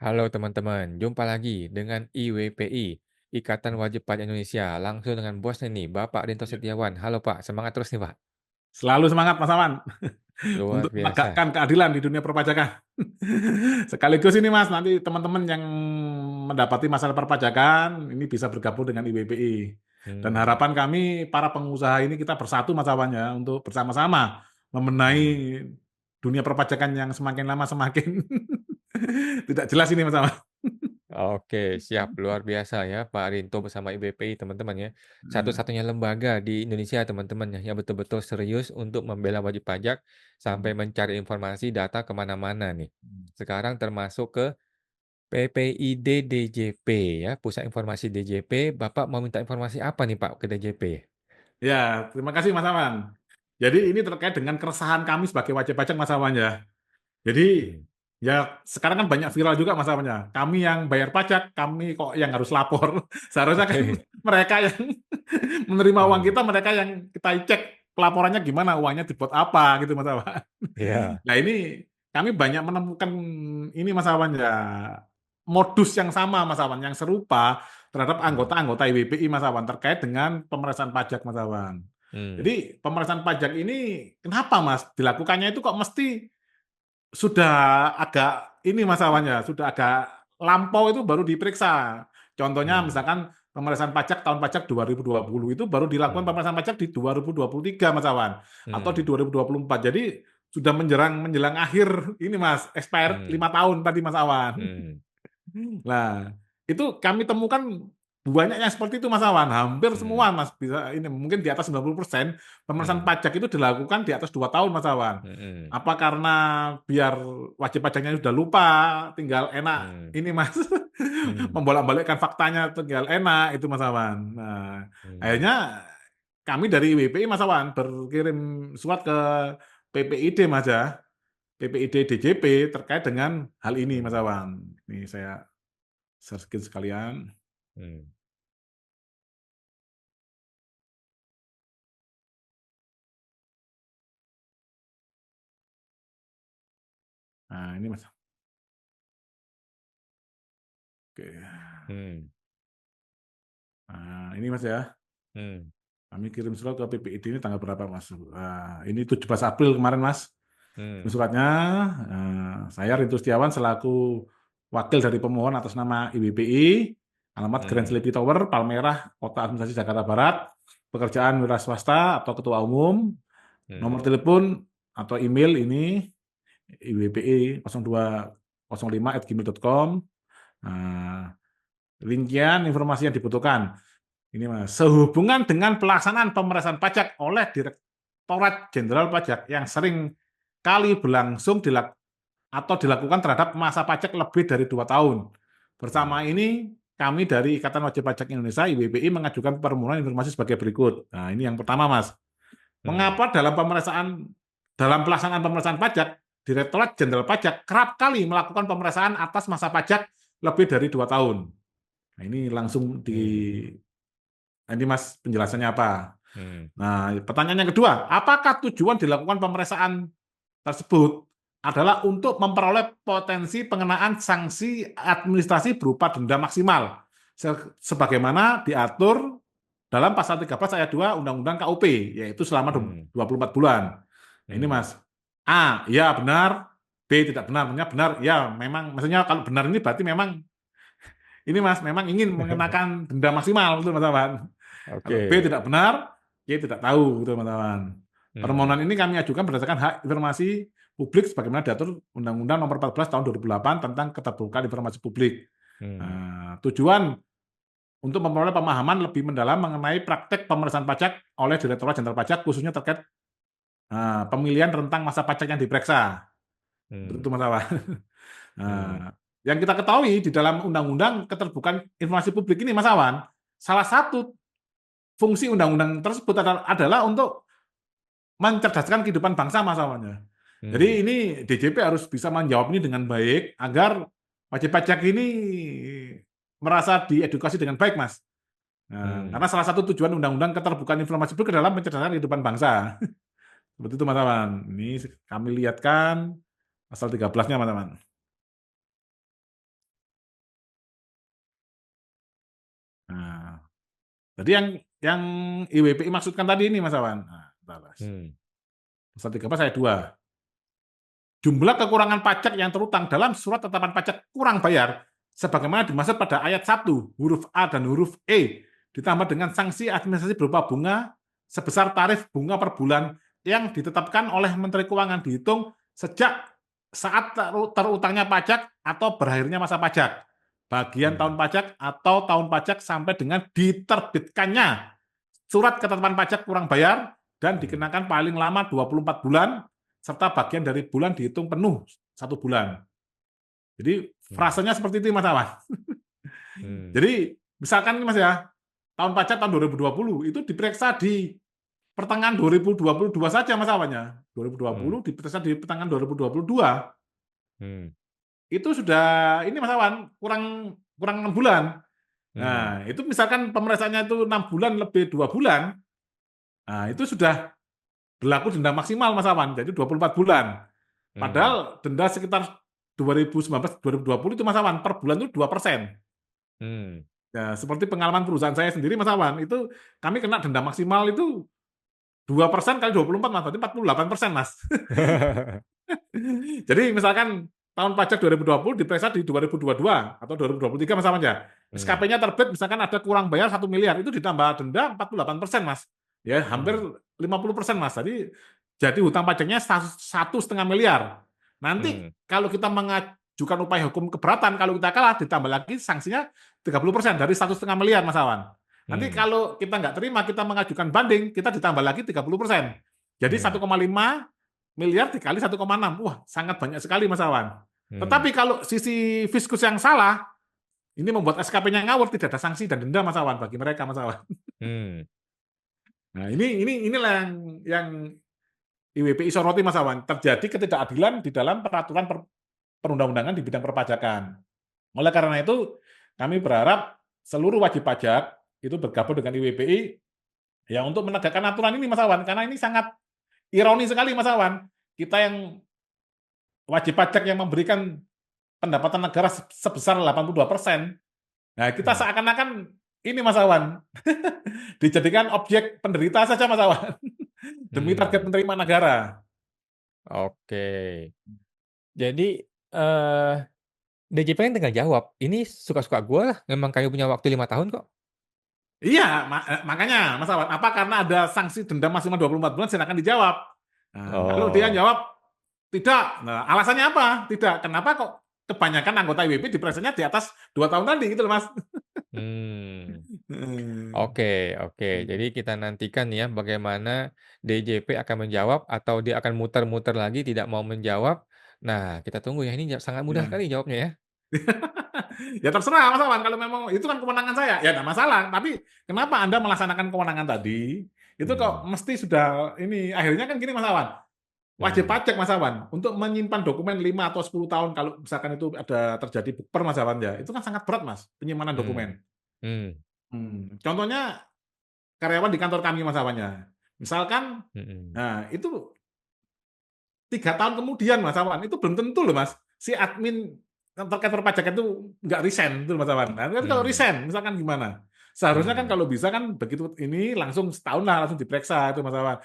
Halo teman-teman, jumpa lagi dengan IWPI, Ikatan Wajib Pajak Indonesia, langsung dengan bosnya nih, Bapak Rinto Ya. Setiawan. Halo Pak, semangat terus nih Pak. Selalu semangat Mas Aman Luar untuk biasa. menegakkan keadilan di dunia perpajakan. Sekaligus ini Mas, nanti teman-teman yang mendapati masalah perpajakan ini bisa bergabung dengan IWPI. Dan Hmm, harapan kami para pengusaha ini kita bersatu Mas Awan ya untuk bersama-sama hmm. membenahi dunia perpajakan yang semakin lama semakin tidak jelas ini Mas Awan. Oke, siap. Luar biasa ya Pak Rinto bersama IWPI teman-teman ya. Nah, Satu-satunya lembaga di Indonesia teman-teman ya, yang betul-betul serius untuk membela wajib pajak sampai mencari informasi data kemana-mana nih. Sekarang termasuk ke PPID DJP ya, Pusat Informasi DJP. Bapak mau minta informasi apa nih Pak ke DJP? Ya, terima kasih Mas Awan. Jadi ini terkait dengan keresahan kami sebagai wajib pajak Mas Awan ya. Jadi Hmm. ya sekarang kan banyak viral juga masalahnya. Kami yang bayar pajak, kami kok yang harus lapor. Seharusnya kan Oke. mereka yang menerima uang Hmm, kita, mereka yang kita cek pelaporannya gimana, uangnya dibuat apa gitu Mas Awan. iya. Nah ini kami banyak menemukan ini Mas Awan ya, modus yang sama Mas Awan, yang serupa terhadap Hmm, anggota-anggota IWPI Mas Awan terkait dengan pemerasan pajak Mas Awan. hmm, Jadi pemerasan pajak ini kenapa Mas dilakukannya itu kok mesti sudah agak ini masalahnya, sudah agak lampau itu baru diperiksa. Contohnya hmm, misalkan pemeriksaan pajak tahun pajak 2020 itu baru dilakukan hmm, pemeriksaan pajak di 2023 Mas Awan atau di hmm, 2024. Jadi sudah menjelang akhir ini Mas, expired hmm, 5 tahun tadi Mas Awan. hmm, Nah, itu kami temukan banyak yang seperti itu Mas Awan, hampir hmm, semua Mas, bisa ini mungkin di atas 90% pemeriksaan hmm, pajak itu dilakukan di atas 2 tahun Mas Awan. mhm, Apa karena biar wajib pajaknya sudah lupa, tinggal enak hmm, ini Mas, hmm, membolak-balikkan faktanya tinggal enak itu Mas Awan. Nah, hmm, akhirnya kami dari WPI Mas Awan berkirim surat ke PPID Mas ya, PPID DJP terkait dengan hal ini Mas hmm, Awan. Ini saya share sekalian. hmm. Nah, ini Mas. Oke. Hmm, Nah, ini Mas ya. hmm, Kami kirim surat ke PPID ini tanggal berapa Mas? Ini 17 April kemarin Mas. Kirim hmm, suratnya, saya Rintu Setiawan selaku wakil dari pemohon atas nama IWPI, alamat Grand hmm, Sleepy Tower, Palmerah, Kota Administrasi Jakarta Barat, pekerjaan wira swasta atau ketua umum, nomor hmm, telepon atau email ini IWPI 0205@gmail.com. Nah, rincian informasi yang dibutuhkan. Ini Mas, sehubungan dengan pelaksanaan pemerasan pajak oleh Direktorat Jenderal Pajak yang sering kali berlangsung atau dilakukan terhadap masa pajak lebih dari 2 tahun. hmm, Bersama ini, kami dari Ikatan Wajib Pajak Indonesia (IWPI) mengajukan permohonan informasi sebagai berikut. Nah, ini yang pertama, Mas. hmm, Mengapa dalam pelaksanaan pemeriksaan pajak, Direktorat Jenderal Pajak kerap kali melakukan pemeriksaan atas masa pajak lebih dari 2 tahun? Nah, ini langsung hmm, ini Mas penjelasannya apa? hmm, Nah, pertanyaan yang kedua, apakah tujuan dilakukan pemeriksaan tersebut adalah untuk memperoleh potensi pengenaan sanksi administrasi berupa denda maksimal sebagaimana diatur dalam pasal 13 ayat 2 Undang-Undang KUP, yaitu selama hmm, 24 bulan. Nah, ini hmm, Mas. A, ya benar, B tidak benar. Maksudnya benar, ya memang maksudnya kalau benar ini berarti memang ini Mas, memang ingin mengenakan denda maksimal itu Mas Awan. Kalau B Oke. tidak benar, C tidak tahu gitu Mas Awan. Hmm, Permohonan ini kami ajukan berdasarkan hak informasi publik sebagaimana diatur Undang-Undang Nomor 14 Tahun 2008 tentang Keterbukaan Informasi Publik. hmm, Tujuan untuk memperoleh pemahaman lebih mendalam mengenai praktek pemeriksaan pajak oleh Direktorat Jenderal Pajak khususnya terkait pemilihan rentang masa pajak yang diperiksa. Untuk hmm, itu Mas Awan. hmm, Nah, yang kita ketahui di dalam Undang-Undang Keterbukaan Informasi Publik ini Mas Awan, salah satu fungsi undang-undang tersebut adalah untuk mencerdaskan kehidupan bangsa Mas Awan. Jadi hmm, ini DJP harus bisa menjawab ini dengan baik agar wajib pajak ini merasa diedukasi dengan baik, Mas. Nah, hmm. karena salah satu tujuan Undang-Undang Keterbukaan Informasi Publik adalah mencerdaskan kehidupan bangsa. Seperti itu, Mas Awan. Ini kami lihatkan pasal 13-nya, Mas Awan. Jadi yang IWPI maksudkan tadi ini Mas Awan. Nah, bentar, Mas. Hmm. Pasal 13 ayat 2. Jumlah kekurangan pajak yang terutang dalam surat tetapan pajak kurang bayar sebagaimana dimaksud pada ayat 1 huruf A dan huruf E ditambah dengan sanksi administrasi berupa bunga sebesar tarif bunga per bulan yang ditetapkan oleh Menteri Keuangan dihitung sejak saat terutangnya pajak atau berakhirnya masa pajak, bagian tahun Hmm. pajak atau tahun pajak sampai dengan diterbitkannya surat ketetapan pajak kurang bayar dan Hmm. dikenakan paling lama 24 bulan serta bagian dari bulan dihitung penuh 1 bulan. Jadi Hmm. frasanya seperti itu Mas Awan. Hmm. Jadi misalkan Mas ya, tahun pajak tahun 2020 itu diperiksa di pertengahan 2022 saja Mas Awannya. Hmm. 2020 diperiksa di pertengahan 2022 Hmm. itu sudah ini Mas Awan kurang kurang 6 bulan. Hmm. Nah, itu misalkan pemeriksaannya itu 6 bulan lebih 2 bulan, nah itu sudah berlaku denda maksimal Mas Awan, jadi 24 bulan. Hmm. Padahal denda sekitar 2019-2020 itu Mas Awan, per bulan itu 2%. Hmm. Ya, seperti pengalaman perusahaan saya sendiri Mas Awan, itu kami kena denda maksimal itu 2% kali 24 Mas, berarti 48% Mas. Jadi misalkan tahun pajak 2020 diperiksa di 2022 atau 2023 Mas Awan ya. Hmm. SKP-nya terbit misalkan ada kurang bayar 1 miliar, itu ditambah denda 48% Mas. Ya, hampir Hmm. 50% Mas. Jadi hutang pajaknya 1,5 miliar. Nanti Hmm. kalau kita mengajukan upaya hukum keberatan, kalau kita kalah ditambah lagi sanksinya 30% dari 1,5 miliar Mas Awan. Nanti Hmm. kalau kita nggak terima, kita mengajukan banding, kita ditambah lagi 30%. Jadi Hmm. 1,5 miliar dikali 1,6. Wah, sangat banyak sekali Mas Awan. Hmm. Tetapi kalau sisi fiskus yang salah, ini membuat SKP-nya ngawur, tidak ada sanksi dan denda Mas Awan bagi mereka Mas Awan. Hmm. Nah, inilah yang IWPI soroti Mas Awan. Terjadi ketidakadilan di dalam peraturan perundang-undangan di bidang perpajakan. Oleh karena itu, kami berharap seluruh wajib pajak itu bergabung dengan IWPI ya untuk menegakkan aturan ini Mas Awan, karena ini sangat ironi sekali Mas Awan. Kita yang wajib pajak yang memberikan pendapatan negara sebesar 82%. Nah, kita Hmm. seakan-akan ini Mas Awan, dijadikan objek penderita saja Mas Awan, demi target Hmm. menerima negara. Oke. Jadi, DJP kan tinggal jawab, "Ini suka-suka gue lah, memang kayu punya waktu 5 tahun kok." Iya, makanya Mas Awan, apa karena ada sanksi denda maksimal 24 bulan silakan dijawab. Nah, kalau dia Oh. jawab tidak, nah alasannya apa? Tidak, kenapa kok kebanyakan anggota IWP dipressenya di atas 2 tahun tadi gitu loh Mas. Hmm. Heeh. Oke, oke. Jadi kita nantikan ya bagaimana DJP akan menjawab atau dia akan muter-muter lagi tidak mau menjawab. Nah, kita tunggu ya, ini sangat mudah Ya. sekali jawabnya ya. Ya terserah Mas Awan, kalau memang itu kan kewenangan saya, ya nggak masalah. Tapi kenapa Anda melaksanakan kewenangan tadi, itu kok Hmm. mesti sudah ini, akhirnya kan gini Mas Awan, wajib Hmm. pajak Mas Awan, untuk menyimpan dokumen 5 atau 10 tahun kalau misalkan itu ada terjadi bukber Mas Awan ya, itu kan sangat berat Mas, penyimpanan Hmm. dokumen. Hmm. Contohnya karyawan di kantor kami Mas Awan ya, misalkan, Mhm. nah itu 3 tahun kemudian Mas Awan, itu belum tentu loh Mas, si admin terkait perpajakan itu nggak resign itu Mas Awan. Nah, kan kalau Hmm. resign misalkan gimana? Seharusnya kan Hmm. kalau bisa kan begitu ini langsung setahun lah langsung diperiksa itu Mas Awan,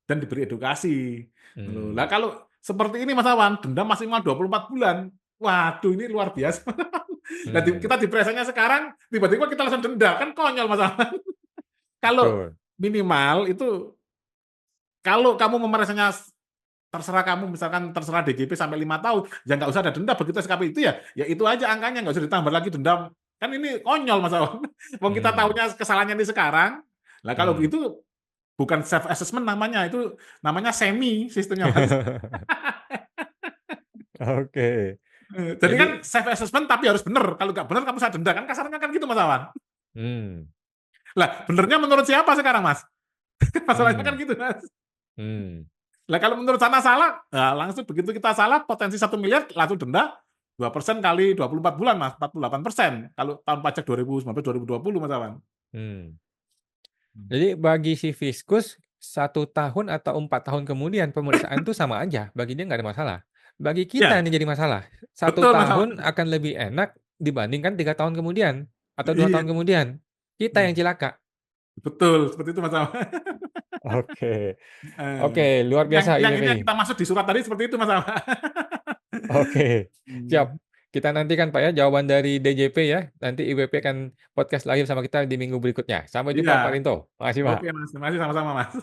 dan diberi edukasi. Loh, Hmm. lah kalau seperti ini Mas Awan, denda maksimal 24 bulan. Waduh ini luar biasa. Nah, Hmm. kita diperiksaannya sekarang, tiba-tiba kita langsung denda, kan konyol Mas Awan. Kalau Betul. minimal itu kalau kamu memeriksaannya terserah kamu, misalkan terserah DJP sampai 5 tahun, ya nggak usah ada denda begitu SKP itu ya itu aja angkanya, nggak usah ditambah lagi denda. Kan ini konyol Mas Awan. Wong kita Hmm. tahunya kesalahannya di sekarang, lah kalau Hmm. begitu bukan self assessment namanya, itu namanya semi sistemnya Mas. Oke. Jadi kan Jadi self assessment tapi harus benar, kalau nggak benar kamu saya denda, kan kasarnya kan gitu Mas Awan. hmm. Lah benernya menurut siapa sekarang Mas? Masalahnya kan Hmm. gitu Mas. Hmm. Lah kalau menurut sana salah, nah langsung begitu kita salah potensi 1 miliar langsung denda 2% kali 24 bulan Mas, 48% kalau tahun pajak 2019-2020 Mas Awan. Hmm. Jadi bagi si Fiskus, 1 tahun atau 4 tahun kemudian pemeriksaan itu sama aja, bagi dia nggak ada masalah. Bagi kita Ya, nih jadi masalah, satu betul Mas tahun Awan. akan lebih enak dibandingkan 3 tahun kemudian, atau 2 tahun Iya. kemudian. Kita yang cilaka. Betul, seperti itu Mas. Oke. Eh, Oke, luar biasa yang ini ini nih. yang kita maksud di surat tadi seperti itu Mas. Oke, siap. Hmm. Kita nantikan Pak ya jawaban dari DJP ya. Nanti IWP akan podcast lagi sama kita di minggu berikutnya. Sampai Iya, jumpa Pak Rinto. Makasih oke Pak. Mas, terima kasih sama-sama Mas.